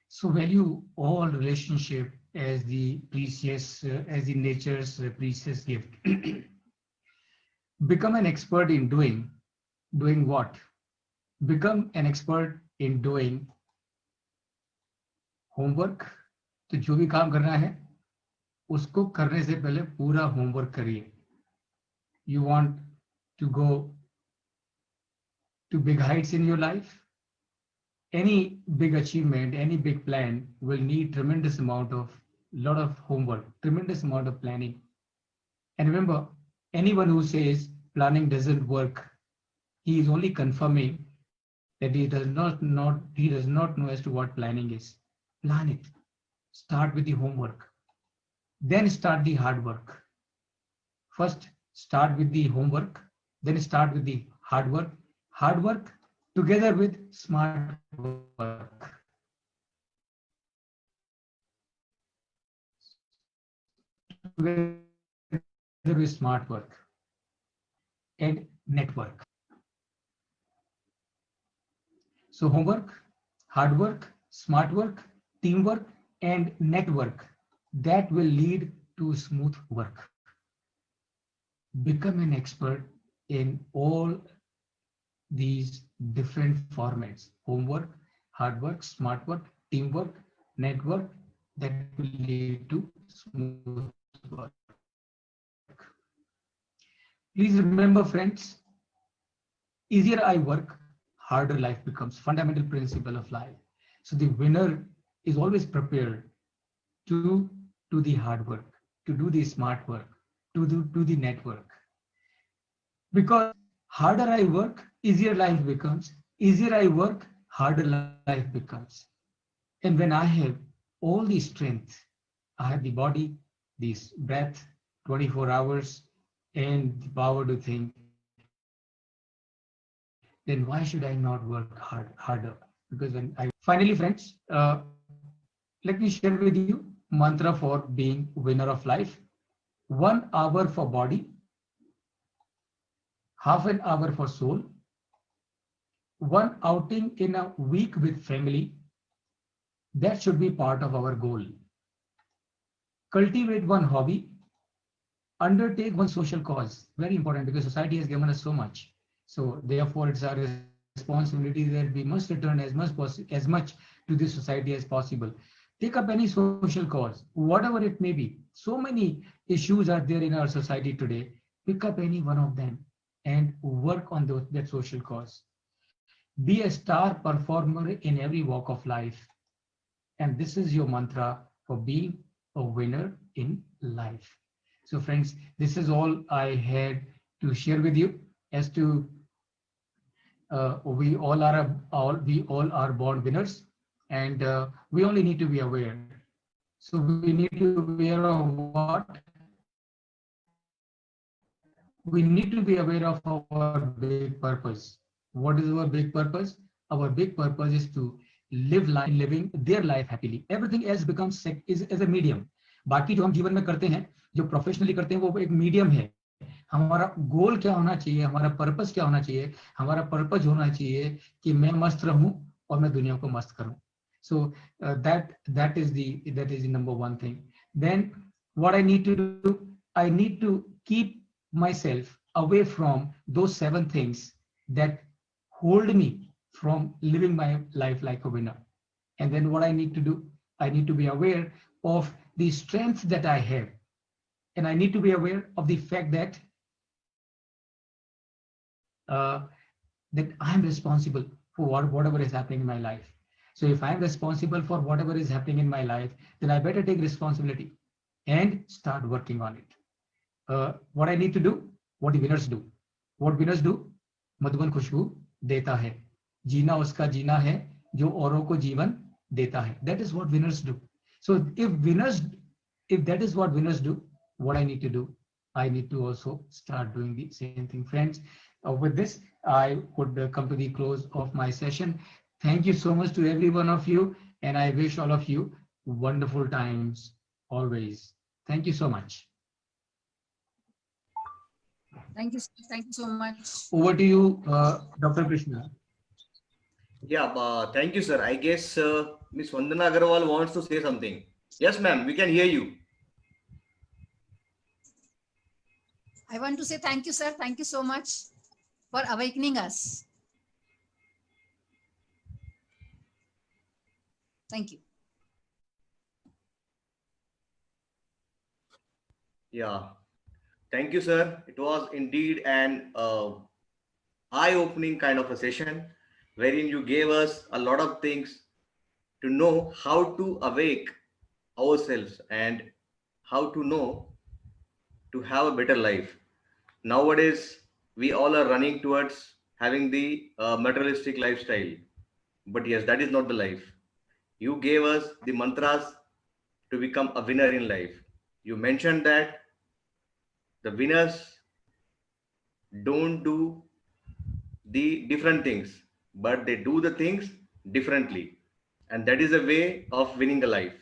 So value all relationship as the precious, as the nature's precious gift. Become an expert in doing what? Become an expert in doing homework. तो जो भी काम करना है उसको करने से पहले पूरा होमवर्क करिए. You want to go to big heights in your life? Any big achievement, any big plan will need tremendous amount of lot of homework, tremendous amount of planning. And remember, anyone who says planning doesn't work, he is only confirming that he does not know as to what planning is. Plan it. Start with the homework. Then start the hard work. First, start with the homework. Then start with the hard work. Hard work together with smart work. Together with smart work and network. So homework, hard work, smart work, teamwork, and network, that will lead to smooth work. Become an expert in all these different formats: homework, hard work, smart work, teamwork, network, that will lead to smooth work. Please remember, friends, easier I work, harder life becomes. Fundamental principle of life. So the winner is always prepared to do the hard work, to do the smart work, to do the network. Because harder I work, easier life becomes. Easier I work, harder life becomes. And when I have all the strength, I have the body, this breath, 24 hours, and the power to think, then why should I not work harder? Because when I finally, friends, let me share with you mantra for being winner of life. 1 hour for body, half an hour for soul, one outing in a week with family. That should be part of our goal. Cultivate one hobby, undertake one social cause. Very important, because society has given us so much. So therefore, it's our responsibility that we must return as much to the society as possible. Take up any social cause, whatever it may be. So many issues are there in our society today. Pick up any one of them and work on that social cause. Be a star performer in every walk of life. And this is your mantra for being a winner in life. So friends, this is all I had to share with you as to we all are born winners, and we only need to be aware. So we need to be aware of what? We need to be aware of our big purpose. What is our big purpose? Our big purpose is to live life, living their life happily. Everything else becomes is as a medium. बाकी जो हम जीवन में करते हैं, जो professionally करते हैं, वो एक मीडियम है. हमारा गोल क्या होना चाहिए, हमारा पर्पस क्या होना चाहिए? हमारा पर्पस होना चाहिए कि मैं मस्त रहूं और मैं दुनिया को मस्त करूं. So that is the number one thing. Then what I need to do, I need to keep myself away from those 7 things that hold me from living my life like a winner. And then what I need to do, I need to be aware of the strengths that I have. And I need to be aware of the fact that that I'm responsible for whatever is happening in my life. So if I'm responsible for whatever is happening in my life, then I better take responsibility and start working on it. What I need to do, what the winners do. What winners do? Madhuban खुशबू देता है, जीना उसका जीना है जो औरों को जीवन देता है. That is what winners do. So if that is what winners do, what I need to do, I need to also start doing the same thing. Friends, with this, I would come to the close of my session. Thank you so much to every one of you, and I wish all of you wonderful times always. Thank you so much. Thank you so much. Over to you, Dr. Krishna. Yeah, thank you, sir. I guess Miss Vandana Agarwal wants to say something. Yes, ma'am, we can hear you. I want to say thank you, sir. Thank you so much for awakening us. Thank you. Yeah, thank you, sir. It was indeed an eye-opening kind of a session wherein you gave us a lot of things to know how to awake ourselves and how to know to have a better life. Nowadays, we all are running towards having the materialistic lifestyle. But yes, that is not the life. You gave us the mantras to become a winner in life. You mentioned that the winners don't do the different things, but they do the things differently. And that is a way of winning a life.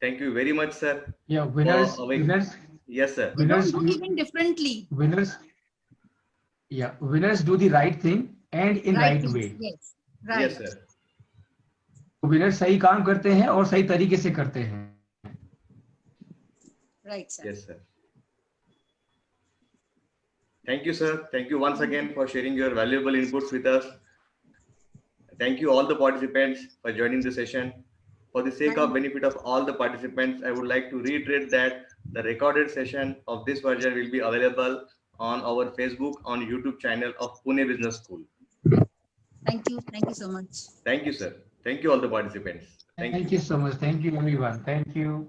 Thank you very much, sir, Yeah, for winners, awake. winners, Yes, sir. They don't winners, do even differently. winners. Yeah, winners do the right thing and in Right right things. way. Yes. Yes, Right. sir. Winner सही काम करते हैं और सही तरीके से करते हैं. Right, sir. Yes, sir. Thank you, sir. Thank you once again for sharing your valuable inputs with us. Thank you all the participants for joining the session. For the sake of benefit of all the participants, I would like to reiterate that the recorded session of this version will be available on our Facebook on YouTube channel of Pune Business School. Thank you. Thank you so much. Thank you, sir. Thank you all the participants. Thank you. Thank you so much. Thank you everyone. Thank you.